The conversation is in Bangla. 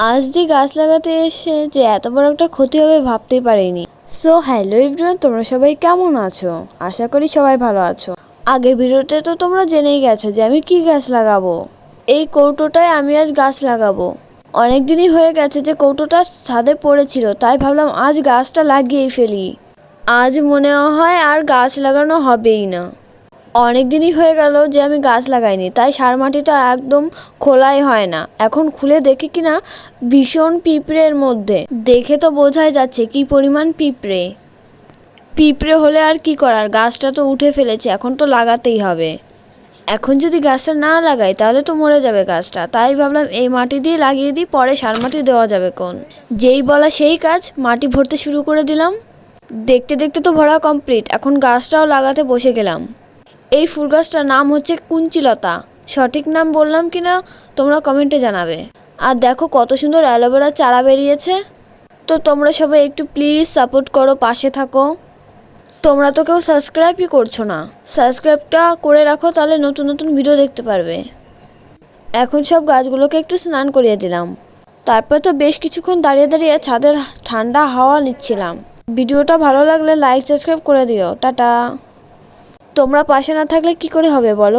আজ যে গাছ লাগাতে এসে যে এত বড় একটা ক্ষতি হবে ভাবতেই পারিনি। সো হ্যালো এভরিওয়ান, তোমরা সবাই কেমন আছো? আশা করি সবাই ভালো আছো। আগের ভিডিওতে তো তোমরা জেনেই গেছো যে আমি কি গাছ লাগাবো। এই কৌটোটায় আমি আজ গাছ লাগাবো। অনেক দিনই হয়ে গেছে যে কৌটোটা ছাদে পড়েছিল, তাই ভাবলাম আজ গাছটা লাগিয়েই ফেলি। আজ মনে হয় আর গাছ লাগানো হবেই না। অনেক দিনই হয়ে গেল যে আমি গাছ লাগাইনি, তাই সার মাটিটা একদম খোলাই হয় না। এখন খুলে দেখি কিনা ভীষণ পিঁপড়ের মধ্যে, দেখে তো বোঝাই যাচ্ছে কি পরিমাণ পিঁপড়ে। পিঁপড়ে হলে আর কি করার, গাছটা তো উঠে ফেলেছে, এখন তো লাগাতেই হবে। এখন যদি গাছটা না লাগাই তাহলে তো মরে যাবে গাছটা, তাই ভাবলাম এই মাটি দিয়ে লাগিয়ে দিই, পরে সার মাটি দেওয়া যাবে কোন। যেই বলা সেই কাজ, মাটি ভরতে শুরু করে দিলাম। দেখতে দেখতে তো ভরা কমপ্লিট, এখন গাছটাও লাগাতে বসে গেলাম। এই ফুল গাছটার নাম হচ্ছে কুঞ্চিলতা। সঠিক নাম বললাম কিনা তোমরা কমেন্টে জানাবে। আর দেখো কত সুন্দর অ্যালোভেরার চারা বেরিয়েছে। তো তোমরা সবাই একটু প্লিজ সাপোর্ট করো, পাশে থাকো। তোমরা তো কেউ সাবস্ক্রাইবই করছো না, সাবস্ক্রাইবটা করে রাখো, তাহলে নতুন নতুন ভিডিও দেখতে পারবে। এখন সব গাছগুলোকে একটু স্নান করিয়ে দিলাম। তারপর তো বেশ কিছুক্ষণ দাঁড়িয়ে দাঁড়িয়ে ছাদের ঠান্ডা হাওয়া নিচ্ছিলাম। ভিডিওটা ভালো লাগলে লাইক সাবস্ক্রাইব করে দিও। টাটা। তোমরা পাশে না থাকলে কি করে হবে বলো।